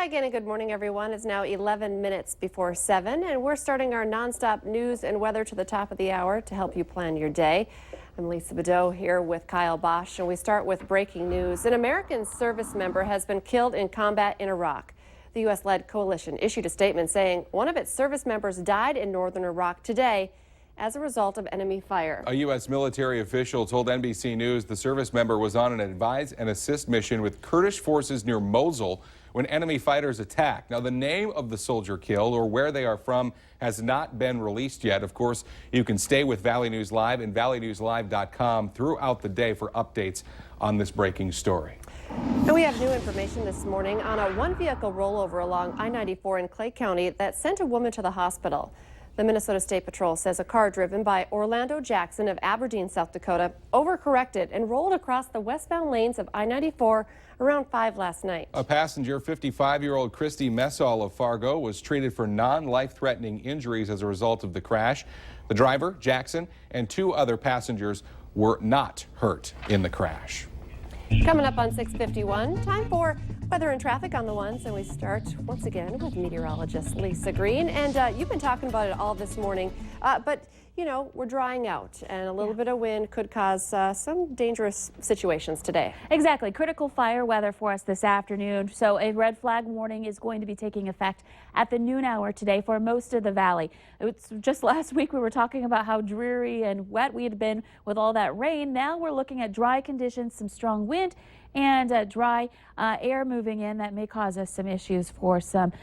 again and good morning, everyone. It's now 11 minutes before 7, and we're starting our nonstop news and weather to the top of the hour to help you plan your day. I'm Lisa Bedeau here with Kyle Bosch, and we start with breaking news. An American service member has been killed in combat in Iraq. The U.S.-led coalition issued a statement saying one of its service members died in northern Iraq today as a result of enemy fire. A U.S. military official told NBC News the service member was on an advise and assist mission with Kurdish forces near Mosul when enemy fighters attacked. Now, the name of the soldier killed or where they are from has not been released yet. Of course, you can stay with Valley News Live and valleynewslive.com throughout the day for updates on this breaking story. And we have new information this morning on a one-vehicle rollover along I-94 in Clay County that sent a woman to the hospital. The Minnesota State Patrol says a car driven by Orlando Jackson of Aberdeen, South Dakota, overcorrected and rolled across the westbound lanes of I-94 around 5 last night. A passenger, 55-year-old Christy Messall of Fargo, was treated for non-life-threatening injuries as a result of the crash. The driver, Jackson, and 2 other passengers were not hurt in the crash. Coming up on 6:51, time for weather and traffic on the ones, and we start once again with meteorologist Lisa Green. And you've been talking about it all this morning, but you know, we're drying out, and a little bit of wind could cause some dangerous situations today. Exactly. Critical fire weather for us this afternoon. So a red flag warning is going to be taking effect at the noon hour today for most of the valley. It's just last week we were talking about how dreary and wet we had been with all that rain. Now we're looking at dry conditions, some strong wind, and dry air moving in that may cause us some issues for some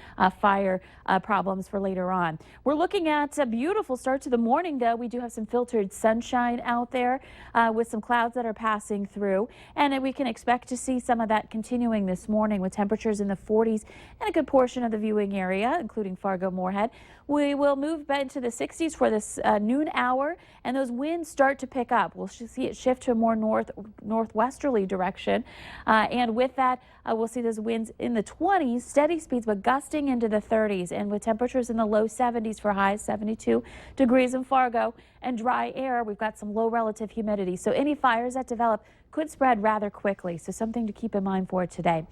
fire problems for later on. We're looking at a beautiful start to the morning, though. We do have some filtered sunshine out there with some clouds that are passing through, and we can expect to see some of that continuing this morning with temperatures in the 40s and a good portion of the viewing area, including Fargo-Moorhead. We will move back into the 60s for this noon hour, and those winds start to pick up. We'll see it shift to a more northwesterly direction, and with that, we'll see those winds in the 20s, steady speeds, but gusting into the 30s, and with temperatures in the low 70s for highs, 72 degrees in Fargo, and dry air. We've got some low relative humidity, so any fires that develop could spread rather quickly, so something to keep in mind for today.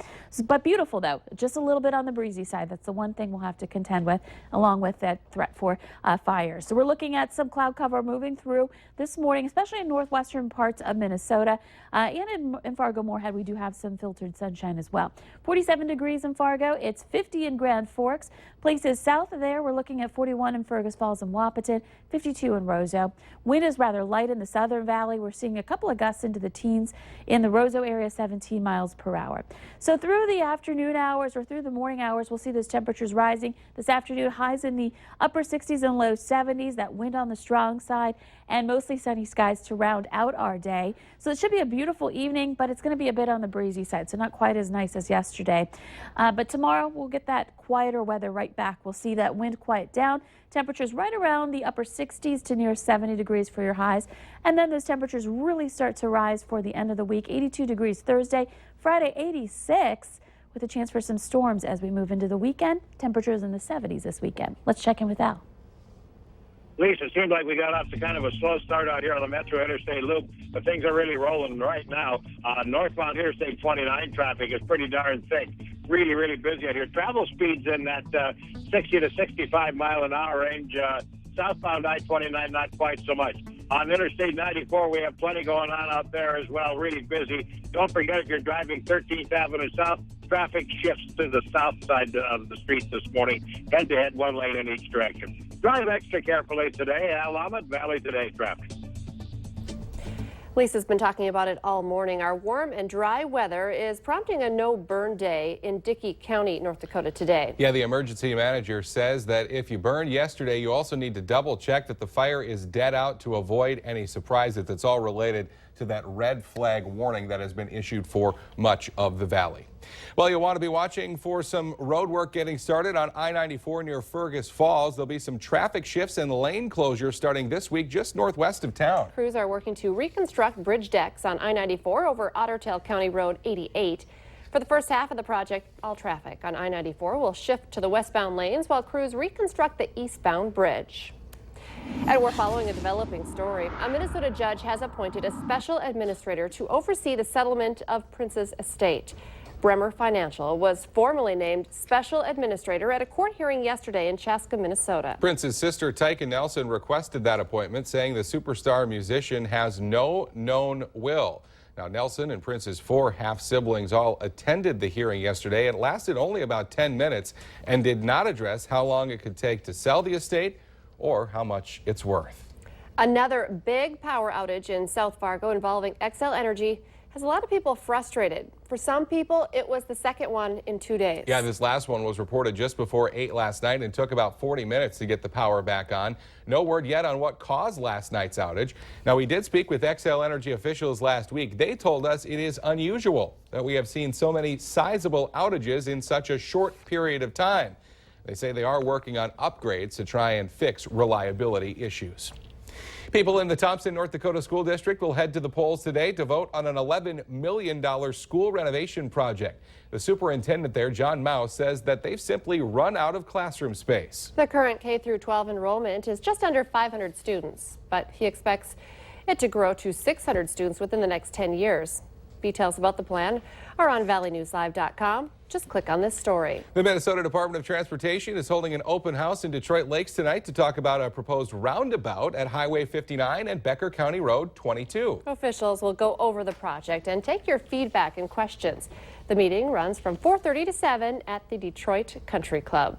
But beautiful, though, just a little bit on the breezy side. That's the one thing we'll have to contend with, along with that threat for fires. So we're looking at some cloud cover moving through this morning, especially in northwestern parts of Minnesota. And in Fargo-Moorhead, we do have some filtered sunshine as well. 47 degrees in Fargo. It's 50 in Grand Forks. Places south of there, we're looking at 41 in Fergus Falls and Wahpeton, 52 in Roseau. Wind is rather light in the southern valley. We're seeing a couple of gusts into the teens in the Roseau area, 17 miles per hour. So through the afternoon hours or through the morning hours, we'll see those temperatures rising. This afternoon, highs in the upper 60s and low 70s, that wind on the strong side, and mostly sunny skies to round out our day. So it should be a beautiful evening, but it's going to be a bit on the breezy side, so not quite as nice as yesterday. But tomorrow, we'll get that quieter weather right back. We'll see that wind quiet down. Temperatures right around the upper 60s to near 70 degrees for your highs. And then those temperatures really start to rise for the end of the week. 82 degrees Thursday, Friday 86, with a chance for some storms as we move into the weekend. Temperatures in the 70s this weekend. Let's check in with Al. Lisa, it seems like we got off to kind of a slow start out here on the Metro Interstate Loop, but things are really rolling right now. Northbound Interstate 29 traffic is pretty darn thick. Really, really busy out here. Travel speeds in that 60 to 65 mile an hour range. Southbound I-29, not quite so much. On Interstate 94, we have plenty going on out there as well, really busy. Don't forget, if you're driving 13th Avenue South, traffic shifts to the south side of the street this morning, head-to-head, 1 lane in each direction. Drive extra carefully today. Al Ahmed, Valley Today traffic. Lisa's been talking about it all morning. Our warm and dry weather is prompting a no-burn day in Dickey County, North Dakota today. Yeah, the emergency manager says that if you burned yesterday, you also need to double check that the fire is dead out to avoid any surprises. It's all related to that red flag warning that has been issued for much of the valley. Well, you'll want to be watching for some road work getting started on I-94 near Fergus Falls. There'll be some traffic shifts and lane closures starting this week just northwest of town. Crews are working to reconstruct bridge decks on I-94 over Otter Tail County Road 88. For the first half of the project, all traffic on I-94 will shift to the westbound lanes while crews reconstruct the eastbound bridge. And we're following a developing story. A Minnesota judge has appointed a special administrator to oversee the settlement of Prince's estate. Bremer Financial was formally named special administrator at a court hearing yesterday in Chaska, Minnesota. Prince's sister Tyka Nelson requested that appointment, saying the superstar musician has no known will. Now, Nelson and Prince's 4 half-siblings all attended the hearing yesterday. It lasted only about 10 minutes and did not address how long it could take to sell the estate or how much it's worth. Another big power outage in South Fargo involving Xcel Energy has a lot of people frustrated. For some people, it was the second one in 2 days. Yeah, this last one was reported just before 8 last night and took about 40 minutes to get the power back on. No word yet on what caused last night's outage. Now, we did speak with Xcel Energy officials last week. They told us it is unusual that we have seen so many sizable outages in such a short period of time. They say they are working on upgrades to try and fix reliability issues. People in the Thompson, North Dakota School District will head to the polls today to vote on an $11 million school renovation project. The superintendent there, John Mouse, says that they've simply run out of classroom space. The current K-12 enrollment is just under 500 students, but he expects it to grow to 600 students within the next 10 years. Details about the plan are on valleynewslive.com. Just click on this story. The Minnesota Department of Transportation is holding an open house in Detroit Lakes tonight to talk about a proposed roundabout at Highway 59 and Becker County Road 22. Officials will go over the project and take your feedback and questions. The meeting runs from 4:30 to 7 at the Detroit Country Club.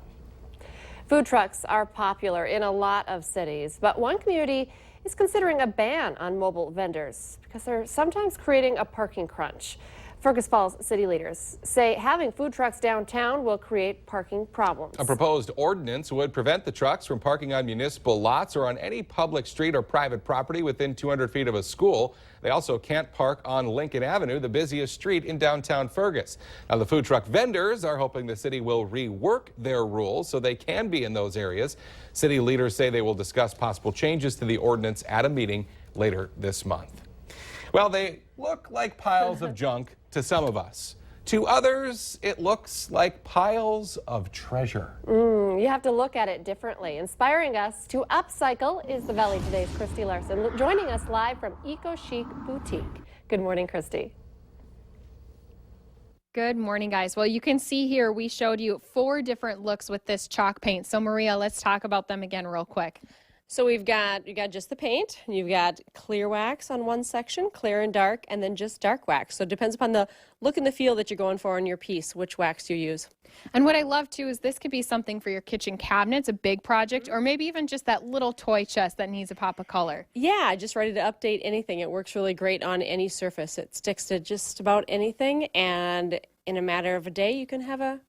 Food trucks are popular in a lot of cities, but one community is considering a ban on mobile vendors because they're sometimes creating a parking crunch. Fergus Falls city leaders say having food trucks downtown will create parking problems. A proposed ordinance would prevent the trucks from parking on municipal lots or on any public street or private property within 200 feet of a school. They also can't park on Lincoln Avenue, the busiest street in downtown Fergus. Now, the food truck vendors are hoping the city will rework their rules so they can be in those areas. City leaders say they will discuss possible changes to the ordinance at a meeting later this month. Well, they look like piles of junk to some of us. To others, it looks like piles of treasure. You have to look at it differently. Inspiring us to upcycle is the Valley Today's Christy Larson, joining us live from Eco Chic Boutique. Good morning, Christy. Good morning, guys. Well, you can see here we showed you 4 different looks with this chalk paint. So, Maria, let's talk about them again real quick. So you got just the paint, you've got clear wax on one section, clear and dark, and then just dark wax. So it depends upon the look and the feel that you're going for on your piece, which wax you use. And what I love too is this could be something for your kitchen cabinets, a big project, or maybe even just that little toy chest that needs a pop of color. Yeah, just ready to update anything. It works really great on any surface. It sticks to just about anything, and in a matter of a day you can have a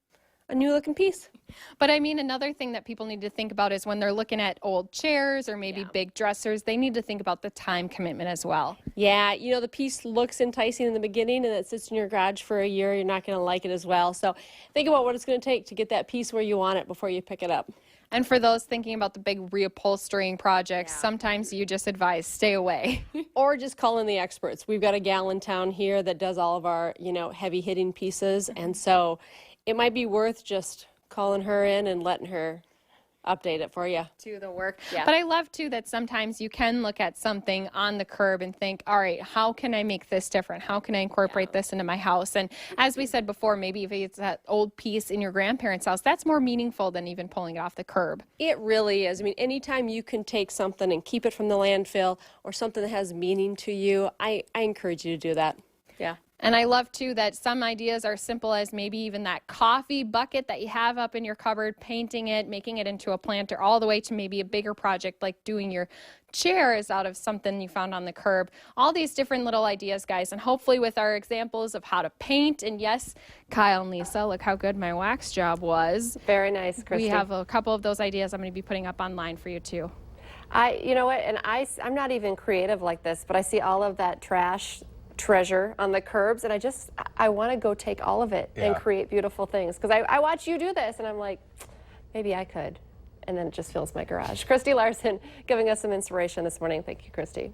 new looking piece. But I mean, another thing that people need to think about is when they're looking at old chairs or maybe big dressers, they need to think about the time commitment as well. Yeah, you know, the piece looks enticing in the beginning and it sits in your garage for a year. You're not going to like it as well. So think about what it's going to take to get that piece where you want it before you pick it up. And for those thinking about the big reupholstering projects, sometimes you just advise stay away. Or just call in the experts. We've got a gal in town here that does all of our, heavy hitting pieces. And so it might be worth just calling her in and letting her update it for you. Do the work. Yeah. But I love too that sometimes you can look at something on the curb and think, all right, how can I make this different? How can I incorporate this into my house? And as we said before, maybe if it's that old piece in your grandparents' house, that's more meaningful than even pulling it off the curb. It really is. I mean, anytime you can take something and keep it from the landfill or something that has meaning to you, I encourage you to do that. Yeah. And I love, too, that some ideas are simple as maybe even that coffee bucket that you have up in your cupboard, painting it, making it into a planter, all the way to maybe a bigger project like doing your chairs out of something you found on the curb. All these different little ideas, guys. And hopefully with our examples of how to paint, and yes, Kyle and Lisa, look how good my wax job was. Very nice, Christy. We have a couple of those ideas I'm going to be putting up online for you, too. You know what, and I'm not even creative like this, but I see all of that treasure on the curbs, and I want to go take all of it and create beautiful things, because I watch you do this and I'm like, maybe I could, and then it just fills my garage. Christy Larson giving us some inspiration this morning. Thank you, Christy.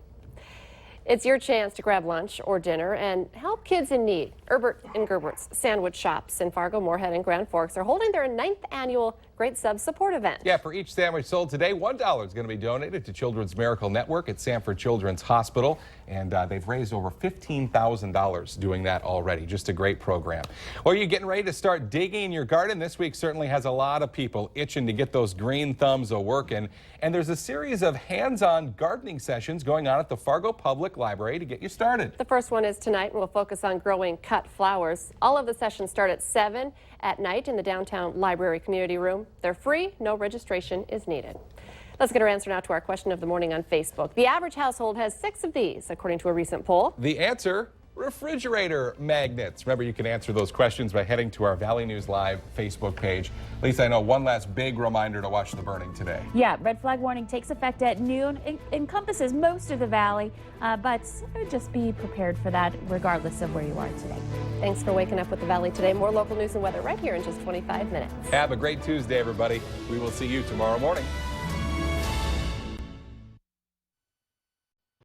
It's your chance to grab lunch or dinner and help kids in need. Herbert and Gerbert's Sandwich Shops in Fargo, Moorhead, and Grand Forks are holding their 9th annual Great Sub Support event. Yeah, for each sandwich sold today, $1 is going to be donated to Children's Miracle Network at Sanford Children's Hospital. And they've raised over $15,000 doing that already. Just a great program. Well, you're getting ready to start digging in your garden. This week certainly has a lot of people itching to get those green thumbs a-working. And there's a series of hands-on gardening sessions going on at the Fargo Public Library to get you started. The first one is tonight, and we'll focus on growing cut flowers. All of the sessions start at 7 at night in the downtown library community room. They're free, no registration is needed. Let's get our answer now to our question of the morning on Facebook. The average household has 6 of these, according to a recent poll. The answer, refrigerator magnets. Remember, you can answer those questions by heading to our Valley News Live Facebook page. Lisa, I know one last big reminder to watch the burning today. Yeah, red flag warning takes effect at noon. It encompasses most of the valley, but just be prepared for that regardless of where you are today. Thanks for waking up with the Valley today. More local news and weather right here in just 25 minutes. Have a great Tuesday, everybody. We will see you tomorrow morning.